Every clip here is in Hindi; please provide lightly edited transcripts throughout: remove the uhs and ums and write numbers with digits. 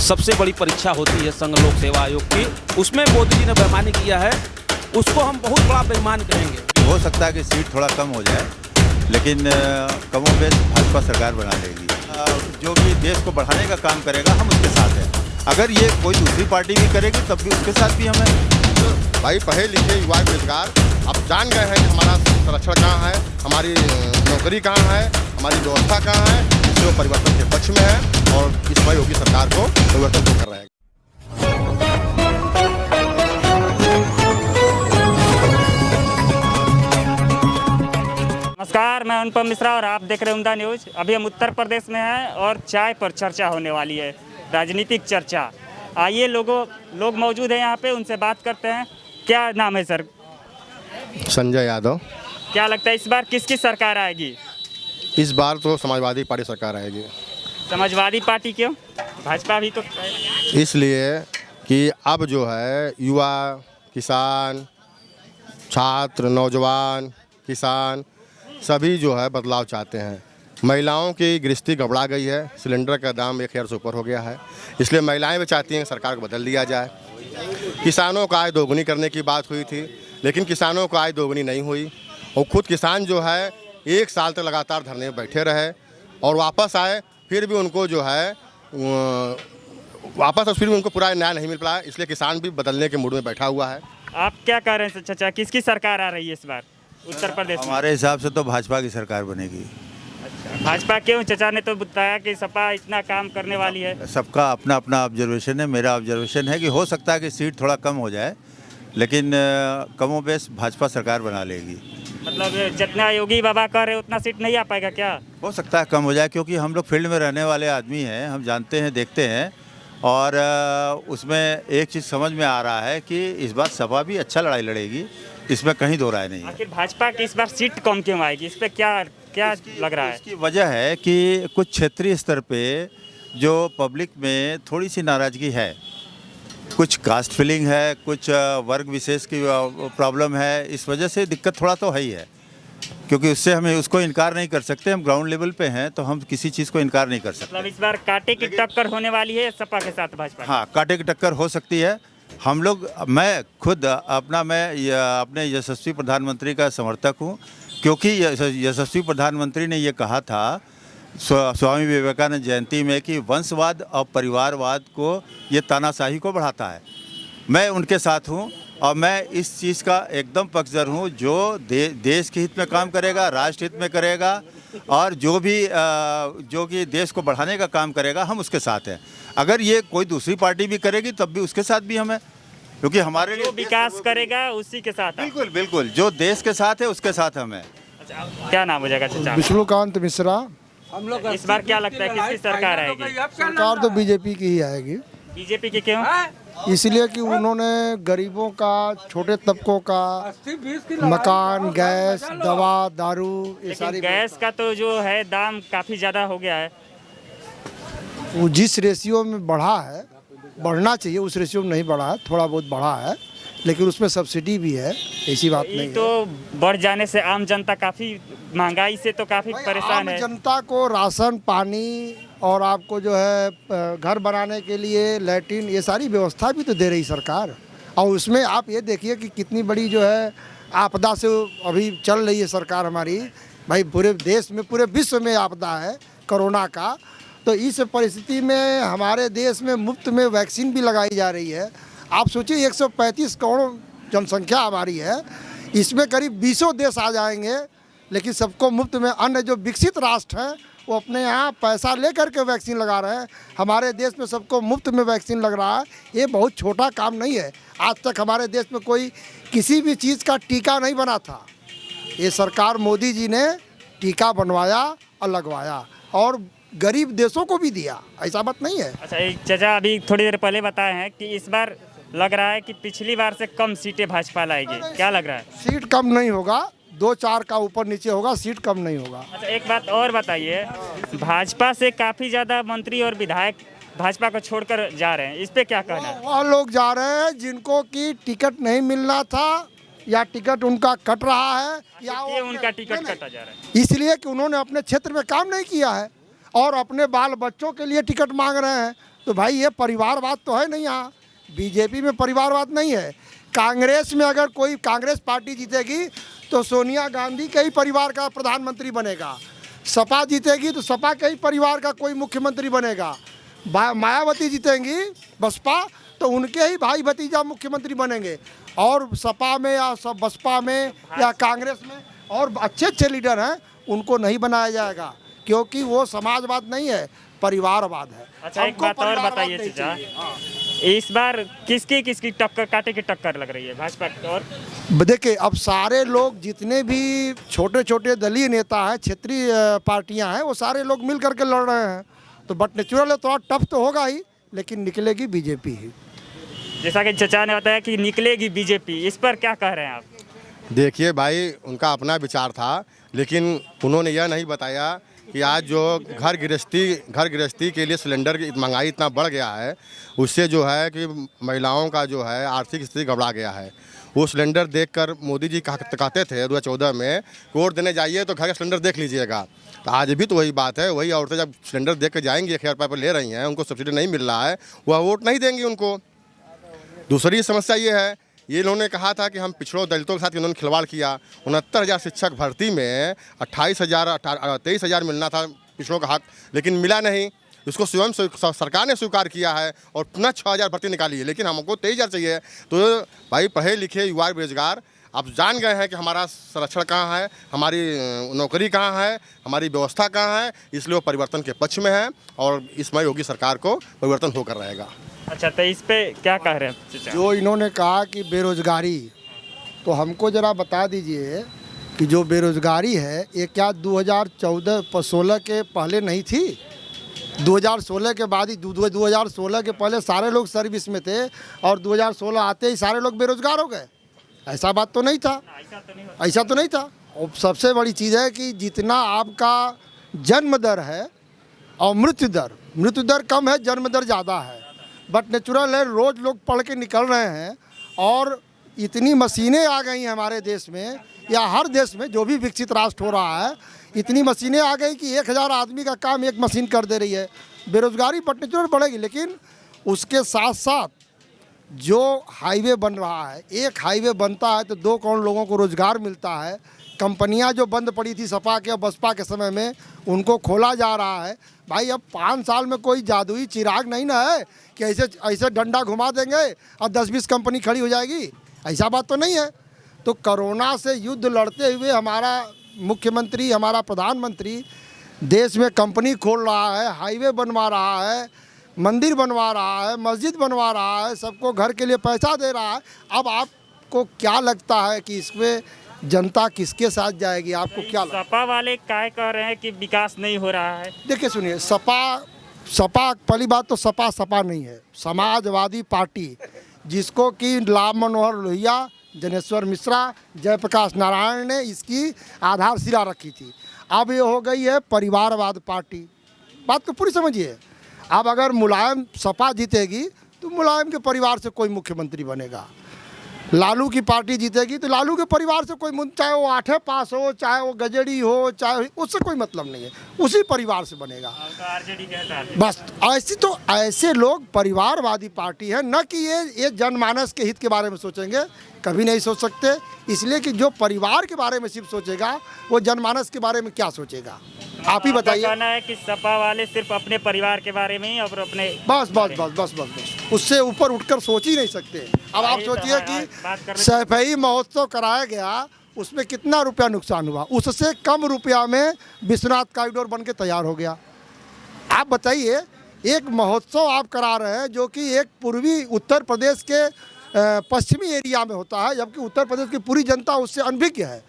सबसे बड़ी परीक्षा होती है संघ लोक सेवा आयोग की, उसमें मोदी जी ने बेईमानी किया है, उसको हम बहुत बड़ा बेईमान कहेंगे। हो सकता है कि सीट थोड़ा कम हो जाए, लेकिन कमोबेश भाजपा सरकार बना लेगी। जो भी देश को बढ़ाने का काम करेगा हम उसके साथ हैं। अगर ये कोई दूसरी पार्टी भी करेगी तब भी उसके साथ भी हमें। भाई पढ़े लिखे युवा बेरोजगार अब जान गए हैं कि हमारा संरक्षण कहाँ है, हमारी नौकरी कहाँ है, हमारी व्यवस्था कहाँ है, इसलिए वो परिवर्तन के पक्ष में है और इस समय योगी सरकार को परिवर्तन को कर रहे हैं। नमस्कार, मैं अनुपम मिश्रा और आप देख रहे हैं उम्दा न्यूज़। अभी हम उत्तर प्रदेश में हैं और चाय पर चर्चा होने वाली है, राजनीतिक चर्चा। आइए लोग मौजूद हैं यहाँ पे, उनसे बात करते हैं। क्या नाम है सर? संजय यादव। क्या लगता है इस बार किसकी सरकार आएगी? इस बार तो समाजवादी पार्टी सरकार आएगी। समाजवादी पार्टी क्यों? भाजपा भी तो इसलिए कि अब जो है युवा, किसान, छात्र, नौजवान, किसान सभी जो है बदलाव चाहते हैं। महिलाओं की गृहस्थी घबरा गई है, सिलेंडर का दाम 1000 से ऊपर हो गया है, इसलिए महिलाएं भी चाहती हैं सरकार को बदल दिया जाए। किसानों का आय दोगुनी करने की बात हुई थी, लेकिन किसानों को आय दोगुनी नहीं हुई और खुद किसान जो है 1 साल तक लगातार धरने में बैठे रहे और वापस आए, फिर भी उनको जो है फिर भी उनको पूरा न्याय नहीं मिल पाया, इसलिए किसान भी बदलने के मूड में बैठा हुआ है। आप क्या कह रहे हैं चाचा, किसकी सरकार आ रही है इस बार उत्तर प्रदेश में? हमारे हिसाब से तो भाजपा की सरकार बनेगी। अच्छा, भाजपा क्यों? चाचा ने तो बताया कि सपा इतना काम करने वाली है। सबका अपना अपना ऑब्जर्वेशन है। मेरा ऑब्जर्वेशन है कि हो सकता है कि सीट थोड़ा कम हो जाए, लेकिन कमोबेश भाजपा सरकार बना लेगी। मतलब जितना योगी बाबा कह रहे उतना सीट नहीं आ पाएगा क्या? हो सकता है कम हो जाए, क्योंकि हम लोग फील्ड में रहने वाले आदमी हैं, हम जानते हैं, देखते हैं और उसमें एक चीज़ समझ में आ रहा है कि इस बार सपा भी अच्छा लड़ाई लड़ेगी, इसमें कहीं दो राय नहीं है। आखिर भाजपा की इस बार सीट कम क्यों आएगी? इस पर क्या लग रहा है? इसकी वजह है कि कुछ क्षेत्रीय स्तर पे जो पब्लिक में थोड़ी सी नाराज़गी है, कुछ कास्ट फीलिंग है, कुछ वर्ग विशेष की प्रॉब्लम है, इस वजह से दिक्कत थोड़ा तो है ही है, क्योंकि उससे हमें उसको इनकार नहीं कर सकते। हम ग्राउंड लेवल पे हैं तो हम किसी चीज़ को इनकार नहीं कर सकते। मतलब इस बार कांटे की टक्कर होने वाली है सपा के साथ भाजपा? हाँ, कांटे की टक्कर हो सकती है। हम लोग, मैं खुद अपने यशस्वी प्रधानमंत्री का समर्थक हूँ, क्योंकि यशस्वी प्रधानमंत्री ने ये कहा था स्वामी विवेकानंद जयंती में कि वंशवाद और परिवारवाद को, ये तानाशाही को बढ़ाता है। मैं उनके साथ हूँ और मैं इस चीज़ का एकदम पक्षधर हूँ। जो देश के हित में काम करेगा, राष्ट्र हित में करेगा और जो कि देश को बढ़ाने का काम करेगा, हम उसके साथ हैं। अगर ये कोई दूसरी पार्टी भी करेगी तब भी उसके साथ भी हम हैं, क्योंकि हमारे लिए विकास करेगा उसी के साथ। बिल्कुल बिल्कुल, जो देश के साथ है उसके साथ हम हैं। अच्छा, क्या नाम हो जाएगा चाचा? विष्णुकांत मिश्रा। इस बार क्या लगता है किसकी सरकार आएगी? सरकार तो बीजेपी की ही आएगी। बीजेपी की क्यों? इसलिए कि उन्होंने गरीबों का, छोटे तबकों का मकान, गैस, दवा, दारू, ये सारी। गैस का तो जो है दाम काफ़ी ज़्यादा हो गया है। वो जिस रेशियो में बढ़ा है, बढ़ना चाहिए उस रेशियो में नहीं बढ़ा है, थोड़ा बहुत बढ़ा है, लेकिन उसमें सब्सिडी भी है, ऐसी बात नहीं है। तो बढ़ जाने से आम जनता काफ़ी, महंगाई से तो काफ़ी परेशान है। जनता को राशन पानी और आपको जो है घर बनाने के लिए लैट्रिन, ये सारी व्यवस्था भी तो दे रही सरकार। और उसमें आप ये देखिए कि कितनी बड़ी जो है आपदा से अभी चल रही है सरकार हमारी। भाई पूरे देश में, पूरे विश्व में आपदा है कोरोना का, तो इस परिस्थिति में हमारे देश में मुफ्त में वैक्सीन भी लगाई जा रही है। आप सोचिए 135 करोड़ जनसंख्या हमारी है, इसमें करीब 20 देश आ जाएंगे, लेकिन सबको मुफ्त में। अन्य जो विकसित राष्ट्र हैं वो अपने यहाँ पैसा ले करके वैक्सीन लगा रहे हैं, हमारे देश में सबको मुफ्त में वैक्सीन लग रहा है। ये बहुत छोटा काम नहीं है। आज तक हमारे देश में कोई किसी भी चीज़ का टीका नहीं बना था। ये सरकार मोदी जी ने टीका बनवाया और लगवाया और गरीब देशों को भी दिया, ऐसा बात नहीं है। अच्छा चाचा, अभी थोड़ी देर पहले बताए हैं कि इस बार लग रहा है कि पिछली बार से कम सीटें भाजपा लाएगी। क्या लग रहा है? सीट कम नहीं होगा, 2-4 का ऊपर नीचे होगा, सीट कम नहीं होगा। अच्छा, एक बात और बताइए, भाजपा से काफ़ी ज़्यादा मंत्री और विधायक भाजपा को छोड़कर जा रहे हैं, इस पे क्या कहना है? वह लोग जा रहे हैं जिनको कि टिकट नहीं मिलना था या टिकट उनका कट रहा है, या उनका टिकट कटा जा रहा है इसलिए कि उन्होंने अपने क्षेत्र में काम नहीं किया है और अपने बाल बच्चों के लिए टिकट मांग रहे हैं। तो भाई ये परिवारवाद तो है नहीं। यहाँ बीजेपी में परिवारवाद नहीं है। कांग्रेस में अगर कोई कांग्रेस पार्टी जीतेगी तो सोनिया गांधी के ही परिवार का प्रधानमंत्री बनेगा। सपा जीतेगी तो सपा के ही परिवार का कोई मुख्यमंत्री बनेगा। मायावती जीतेंगी बसपा तो उनके ही भाई भतीजा मुख्यमंत्री बनेंगे। और सपा में या सब बसपा में या कांग्रेस में और अच्छे अच्छे लीडर हैं उनको नहीं बनाया जाएगा, क्योंकि वो समाजवाद नहीं है, परिवारवाद है। अच्छा, एक बात और बताइए चाचा, इस बार किसकी टक्कर, कांटे की टक्कर लग रही है भाजपा की? और देखिए, अब सारे लोग जितने भी छोटे छोटे दलीय नेता हैं, क्षेत्रीय पार्टियां हैं, वो सारे लोग मिल करके लड़ रहे हैं। तो बट नेचुरल है, थोड़ा टफ तो होगा ही, लेकिन निकलेगी बीजेपी ही। जैसा कि चचा ने बताया कि निकलेगी बीजेपी, इस पर क्या कह रहे हैं आप? देखिए भाई, उनका अपना विचार था, लेकिन उन्होंने यह नहीं बताया कि आज जो घर गृहस्थी के लिए सिलेंडर की महंगाई इतना बढ़ गया है, उससे जो है कि महिलाओं का जो है आर्थिक स्थिति गड़बड़ा गया है। वो सिलेंडर देखकर मोदी जी कहते थे 2014 में, वोट देने जाइए तो घर का सिलेंडर देख लीजिएगा। तो आज भी तो वही बात है, वही औरतें जब सिलेंडर देख कर जाएंगी, 1000 रुपये पर ले रही हैं, उनको सब्सिडी नहीं मिल रहा है, वह वोट नहीं देंगी उनको। दूसरी समस्या ये है, ये इन्होंने कहा था कि हम पिछड़ों दलितों के साथ इन्होंने खिलवाड़ किया। 69,000 शिक्षक भर्ती में 23,000 मिलना था पिछड़ों का हक, लेकिन मिला नहीं। इसको स्वयं सरकार ने स्वीकार किया है और पुनः 6,000 भर्ती निकाली है, लेकिन हमको 23,000 चाहिए। तो भाई, पढ़े लिखे युवा बेरोजगार आप जान गए हैं कि हमारा संरक्षण कहाँ है, हमारी नौकरी कहाँ है, हमारी व्यवस्था कहाँ है, इसलिए वो परिवर्तन के पक्ष में है और इसमें योगी सरकार को परिवर्तन होकर रहेगा। अच्छा, तो इस पे क्या कह रहे हैं? जो इन्होंने कहा कि बेरोजगारी, तो हमको ज़रा बता दीजिए कि जो बेरोजगारी है ये क्या 2014-16 के पहले नहीं थी? 2016 के बाद ही 2016 के पहले सारे लोग सर्विस में थे और 2016 आते ही सारे लोग बेरोजगार हो गए? ऐसा बात तो नहीं था, ऐसा तो नहीं था। और सबसे बड़ी चीज़ है कि जितना आपका जन्म दर है और मृत्यु दर कम है, जन्म दर ज़्यादा है। बट नेचुरल है, रोज़ लोग पढ़ के निकल रहे हैं और इतनी मशीनें आ गई हैं हमारे देश में या हर देश में जो भी विकसित राष्ट्र हो रहा है, इतनी मशीनें आ गई कि 1000 आदमी का काम एक मशीन कर दे रही है। बेरोजगारी बट नेचुरल बढ़ेगी, लेकिन उसके साथ साथ जो हाईवे बन रहा है, एक हाईवे बनता है तो 2 करोड़ लोगों को रोज़गार मिलता है। कंपनियां जो बंद पड़ी थी सपा के और बसपा के समय में, उनको खोला जा रहा है। भाई, अब 5 साल में कोई जादुई चिराग नहीं ना है कि ऐसे डंडा घुमा देंगे और 10-20 कंपनी खड़ी हो जाएगी, ऐसा बात तो नहीं है। तो कोरोना से युद्ध लड़ते हुए हमारा मुख्यमंत्री, हमारा प्रधानमंत्री देश में कंपनी खोल रहा है, हाईवे बनवा रहा है, मंदिर बनवा रहा है, मस्जिद बनवा रहा है, सबको घर के लिए पैसा दे रहा है। अब आपको क्या लगता है कि इसमें जनता किसके साथ जाएगी? आपको क्या लगता है? सपा वाले क्या कह रहे हैं कि विकास नहीं हो रहा है? देखिए, सुनिए, सपा पहली बात तो सपा नहीं है, समाजवादी पार्टी, जिसको कि राम मनोहर लोहिया, जनेश्वर मिश्रा, जयप्रकाश नारायण ने इसकी आधारशिला रखी थी। अब ये हो गई है परिवारवाद पार्टी। बात को पूरी समझिए। अब अगर मुलायम सपा जीतेगी तो मुलायम के परिवार से कोई मुख्यमंत्री बनेगा। लालू की पार्टी जीतेगी तो लालू के परिवार से कोई, चाहे वो 8वीं पास हो, चाहे वो गजेड़ी हो, चाहे उससे कोई मतलब नहीं है, उसी परिवार से बनेगा। तो आरजेडी कहता है बस ऐसे लोग परिवारवादी पार्टी है, न कि ये जनमानस के हित के बारे में सोचेंगे, कभी नहीं सोच सकते। इसलिए कि जो परिवार के बारे में सिर्फ सोचेगा वो जनमानस के बारे में क्या सोचेगा? आप ही बताइए। कहना है कि सपा वाले सिर्फ अपने परिवार के बारे में ही और अपने बस उससे ऊपर उठकर सोच ही नहीं सकते। अब आप सोचिए कि सैफई महोत्सव कराया गया, उसमें कितना रुपया नुकसान हुआ, उससे कम रुपया में विश्वनाथ कॉरिडोर बन के तैयार हो गया। आप बताइए, एक महोत्सव आप करा रहे हैं जो कि एक पूर्वी उत्तर प्रदेश के पश्चिमी एरिया में होता है, जबकि उत्तर प्रदेश की पूरी जनता उससे अनभिज्ञ है,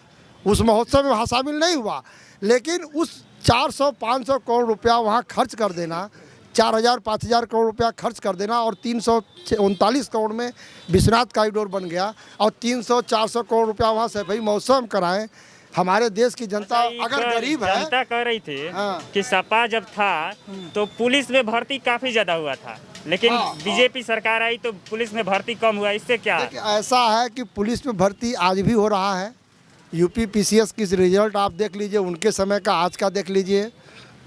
उस महोत्सव में शामिल नहीं हुआ। लेकिन उस 400-500 करोड़ रुपया वहाँ खर्च कर देना, 4,000-5,000 करोड़ रुपया खर्च कर देना और 339 करोड़ में विश्वनाथ कॉरिडोर बन गया और 300-400 करोड़ रुपया वहाँ सैफई महोत्सव कराएं। हमारे देश की जनता अगर गरीब है, जनता कह रही थी हाँ। कि सपा जब था तो पुलिस में भर्ती काफी ज्यादा हुआ था, लेकिन बीजेपी सरकार आई तो पुलिस में भर्ती कम हुआ, इससे क्या? ऐसा है कि पुलिस में भर्ती आज भी हो रहा है। यूपी PCS की रिजल्ट आप देख लीजिए, उनके समय का आज का देख लीजिए,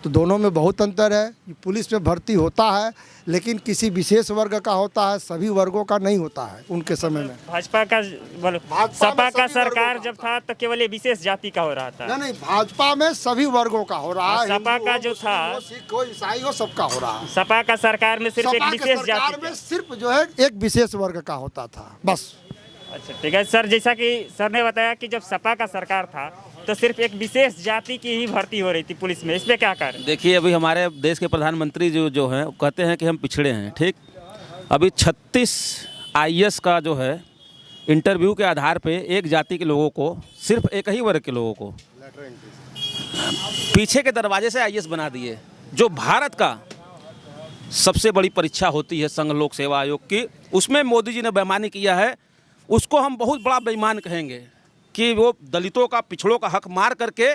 तो दोनों में बहुत अंतर है। पुलिस में भर्ती होता है लेकिन किसी विशेष वर्ग का होता है, सभी वर्गों का नहीं होता है उनके समय में। भाजपा का सपा का सरकार जब था तो केवल ये विशेष जाति का हो रहा था। नहीं, भाजपा में सभी वर्गों का हो रहा है। सपा का जो था, सिख हो, ईसाई हो, सबका हो रहा है। सपा का सरकार में सिर्फ एक सपा के विशेष सरकार जाति में का। सिर्फ जो है एक विशेष वर्ग का होता था बस। अच्छा ठीक है सर, जैसा कि सर ने बताया कि जब सपा का सरकार था तो सिर्फ एक विशेष जाति की ही भर्ती हो रही थी पुलिस में, इस पे क्या कारण? देखिए, अभी हमारे देश के प्रधानमंत्री जो हैं कहते हैं कि हम पिछड़े हैं, ठीक। अभी 36 IAS का जो है इंटरव्यू के आधार पे एक जाति के लोगों को, सिर्फ एक ही वर्ग के लोगों को पीछे के दरवाजे से IAS बना दिए। जो भारत का सबसे बड़ी परीक्षा होती है संघ लोक सेवा आयोग की, उसमें मोदी जी ने बेईमानी किया है। उसको हम बहुत बड़ा बेईमान कहेंगे कि वो दलितों का, पिछड़ों का हक मार करके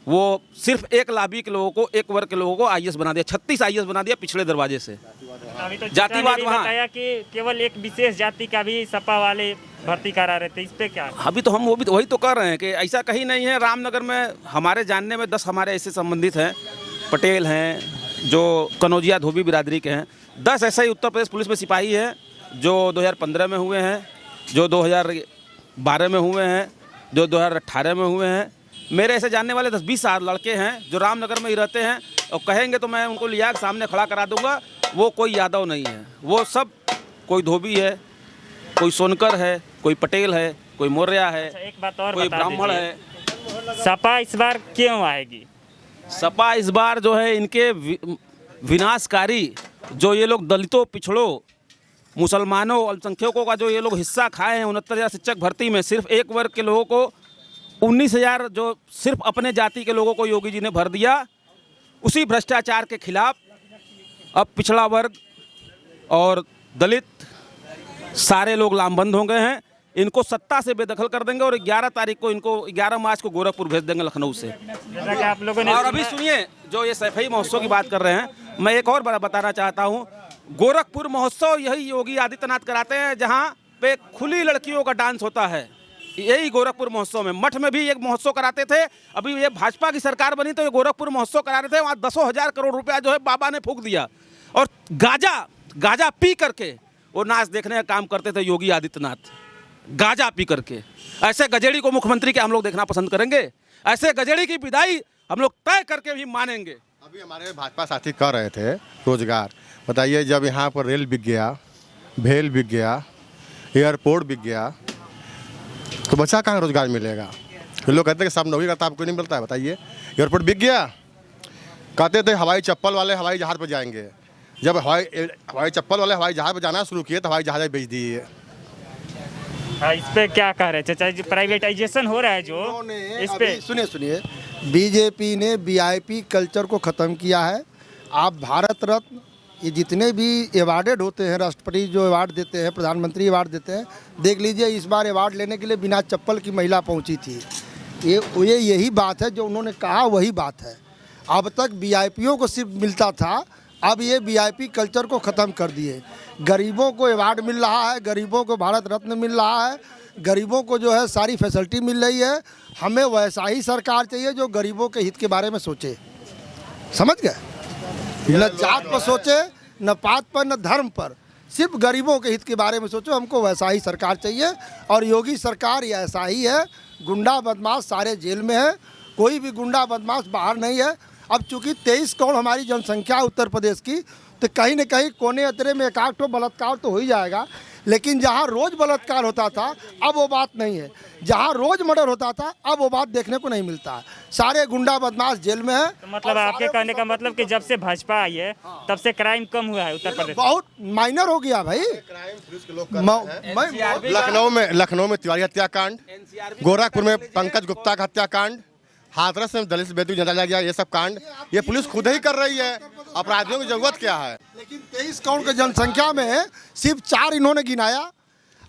वो सिर्फ एक लाभी के लोगों को, एक वर्ग के लोगों को IAS बना दिया। 36 IAS बना दिया पिछले दरवाजे से। अभी तो जातिवाद वहाँ बताया कि केवल एक विशेष जाति का भी सपा वाले भर्ती करा रहे थे, इस पे क्या? अभी तो हम वो भी तो वही तो कर रहे हैं कि ऐसा कहीं नहीं है। रामनगर में हमारे जानने में 10 हमारे ऐसे संबंधित हैं, पटेल हैं, जो कनौजिया धोबी बिरादरी के हैं। 10 ऐसे ही उत्तर प्रदेश पुलिस में सिपाही हैं जो 2015 में हुए हैं, जो 2012 में हुए हैं, जो 2018 में हुए हैं। मेरे ऐसे जानने वाले 10-20 लड़के हैं जो रामनगर में ही रहते हैं, और कहेंगे तो मैं उनको लिया के सामने खड़ा करा दूंगा। वो कोई यादव नहीं है, वो सब कोई धोबी है, कोई सोनकर है, कोई पटेल है, कोई मौर्य है। अच्छा, एक बात और कोई बता ब्राह्मण दीजिए, है। सपा इस बार क्यों आएगी? सपा इस बार जो है इनके विनाशकारी, जो ये लोग दलितों, पिछड़ों, मुसलमानों, अल्पसंख्यकों का जो ये लोग हिस्सा खाए हैं 69,000 शिक्षक भर्ती में, सिर्फ एक वर्ग के लोगों को 19,000 जो सिर्फ अपने जाति के लोगों को योगी जी ने भर दिया। उसी भ्रष्टाचार के खिलाफ अब पिछड़ा वर्ग और दलित सारे लोग लामबंद हो गए हैं। इनको सत्ता से बेदखल कर देंगे और 11 तारीख को इनको, 11 मार्च को गोरखपुर भेज देंगे, लखनऊ से। जैसा कि आप लोगों ने और अभी सुनिए, जो ये सैफई महोत्सव की बात कर रहे हैं, मैं एक और बात बताना चाहता हूँ। गोरखपुर महोत्सव यही योगी आदित्यनाथ कराते हैं, जहाँ पे खुली लड़कियों का डांस होता है। यही गोरखपुर महोत्सव में, मठ में भी एक महोत्सव कराते थे। अभी ये भाजपा की सरकार बनी तो ये गोरखपुर महोत्सव करा रहे थे। वहाँ 10,000 करोड़ रुपया जो है बाबा ने फूंक दिया, और गाजा पी करके वो नाच देखने का काम करते थे योगी आदित्यनाथ, गाजा पी करके। ऐसे गजेड़ी को मुख्यमंत्री के हम लोग देखना पसंद करेंगे? ऐसे गजेड़ी की विदाई हम लोग तय करके भी मानेंगे। अभी हमारे भाजपा साथी कह रहे थे रोजगार, बताइए, जब यहाँ पर रेल बिक गया, भेल बिक गया, एयरपोर्ट बिक गया, तो बच्चा कहाँ रोजगार मिलेगा? लोग कहते हैं कि सब नौकरी करता, आपको नहीं मिलता है, बताइए। एयरपोर्ट बिक गया, कहते थे हवाई चप्पल वाले हवाई जहाज़ पर जाएंगे। जब हवाई चप्पल वाले हवाई जहाज़ पर जाना शुरू किए तो हवाई जहाज़ बेच दिए। इस पे क्या कह रहे हैं चाचा जी? प्राइवेटाइजेशन हो रहा है जो, इस पे सुनिए, बीजेपी ने VIP कल्चर को ख़त्म किया है। आप भारत रत्न, ये जितने भी अवार्डेड होते हैं, राष्ट्रपति जो अवार्ड देते हैं, प्रधानमंत्री अवार्ड देते हैं, देख लीजिए इस बार अवार्ड लेने के लिए बिना चप्पल की महिला पहुंची थी। ये यही बात है जो उन्होंने कहा, वही बात है। अब तक VIPों को सिर्फ मिलता था, अब ये VIP कल्चर को ख़त्म कर दिए। गरीबों को अवार्ड मिल रहा है, गरीबों को भारत रत्न मिल रहा है, गरीबों को जो है सारी फैसिलिटी मिल रही है। हमें वैसा ही सरकार चाहिए जो गरीबों के हित के बारे में सोचे, समझ गए? न जात पर सोचे, न पात पर, न धर्म पर, सिर्फ गरीबों के हित के बारे में सोचो। हमको वैसा ही सरकार चाहिए, और योगी सरकार ये ऐसा ही है। गुंडा बदमाश सारे जेल में है, कोई भी गुंडा बदमाश बाहर नहीं है। अब चूंकि 23 करोड़ हमारी जनसंख्या उत्तर प्रदेश की, तो कहीं न कहीं कोने अतरे में एक आध तो बलात्कार तो हो ही जाएगा। लेकिन जहाँ रोज़ बलात्कार होता था अब वो बात नहीं है, जहाँ रोज़ मर्डर होता था अब वो बात देखने को नहीं मिलता है। सारे गुंडा बदमाश जेल में है। तो मतलब आपके कहने का मतलब कि जब से भाजपा आई है तब से क्राइम कम हुआ है उत्तर प्रदेश? बहुत माइनर हो गया भाई। लखनऊ में तिवारी हत्याकांड, गोरखपुर में पंकज गुप्ता का हत्याकांड, हाथरस में दलित बेदू जला गया, ये सब कांड ये पुलिस खुद ही कर रही है। अपराधियों की जरूरत क्या है? लेकिन 23 करोड़ की जनसंख्या में सिर्फ 4 इन्होंने गिनाया,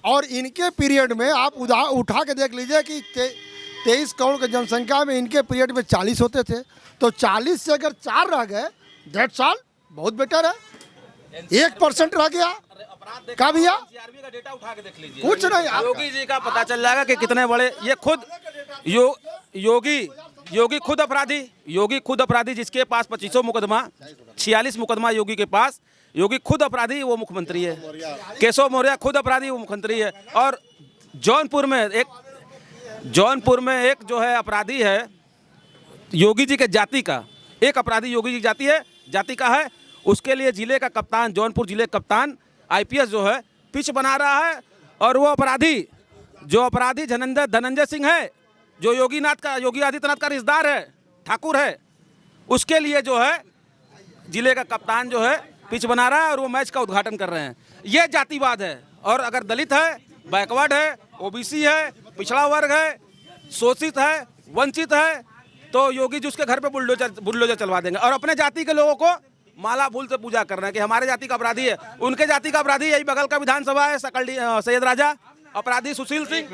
और इनके पीरियड में आप उठा के देख लीजिए कि 23 करोड़ की जनसंख्या में इनके पीरियड में 40 होते थे। तो 40 से अगर 4 रह गए, 1.5 साल बहुत बेटर है। 1% रह गया का भैया, का डेटा उठा के देख लीजिए, कुछ नहीं। योगी जी का पता चल जाएगा कि कितने बड़े, ये खुद योगी योगी खुद अपराधी जिसके पास 2500 मुकदमा, 46 मुकदमा योगी के पास। योगी खुद अपराधी, वो मुख्यमंत्री है। केशव मौर्य खुद अपराधी, वो मुख्यमंत्री है। और जौनपुर में एक जो है अपराधी है योगी जी के जाति का, एक अपराधी योगी जी की जाति का है। उसके लिए जिले का कप्तान, जौनपुर जिले का कप्तान IPS जो है पिच बना रहा है। और वो अपराधी धनंजय सिंह है, जो योगी आदित्यनाथ का रिश्तेदार है, ठाकुर है, उसके लिए जो है जिले का कप्तान जो है पिच बना रहा है और वो मैच का उद्घाटन कर रहे हैं। ये जातिवाद है। और अगर दलित है, बैकवर्ड है, OBC है, पिछड़ा वर्ग है, शोषित है, वंचित है, तो योगी जी उसके घर पे बुलडोजर चलवा देंगे। और अपने जाति के लोगों को माला फूल से पूजा कर रहे हैं कि हमारे जाति का अपराधी है, उनके जाति का अपराधी यही बगल का विधानसभा है, सैयद राजा, अपराधी सुशील सिंह।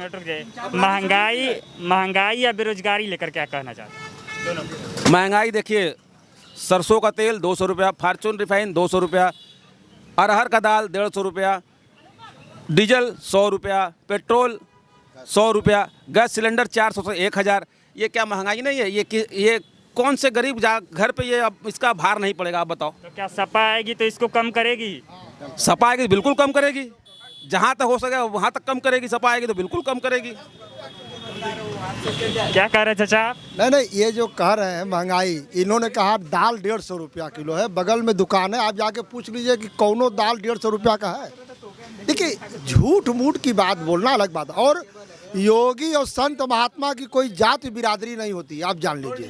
महंगाई या बेरोजगारी लेकर क्या कहना चाहते हैं? महंगाई देखिए, सरसों का तेल 200 रुपया, फार्चून रिफाइन 200 रुपया, अरहर का दाल 150 रुपया, डीजल 100 रुपया, पेट्रोल 100 रुपया, गैस सिलेंडर 400 से 1000। ये क्या महंगाई नहीं है? ये कौन से गरीब घर पे ये अब इसका भार नहीं पड़ेगा? आप बताओ। तो क्या सपा आएगी तो इसको कम करेगी? सपा आएगी बिल्कुल कम करेगी, जहाँ तक हो सके वहाँ तक कम करेगी। सपा आएगी तो बिल्कुल कम करेगी। क्या कह रहे हैं चाचा आप? नहीं, ये जो कह रहे हैं महंगाई, इन्होंने कहा दाल 150 रुपया किलो है, बगल में दुकान है, आप जाके पूछ लीजिए कि कौनो दाल 150 रुपया का है। देखिए, झूठ मूठ की बात बोलना अलग बात है। और योगी और संत महात्मा की कोई जाति बिरादरी नहीं होती, आप जान लीजिए।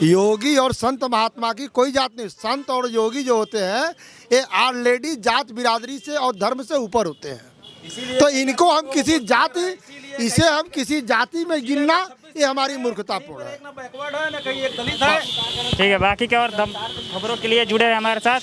योगी और संत महात्मा की कोई जात नहीं। संत और योगी जो होते हैं ये ऑलरेडी जात बिरादरी से और धर्म से ऊपर होते हैं। तो इनको हम किसी जाति में गिनना, ये हमारी मूर्खतापूर्ण है। ठीक है, बाकी क्या और खबरों के लिए जुड़े हैं हमारे साथ।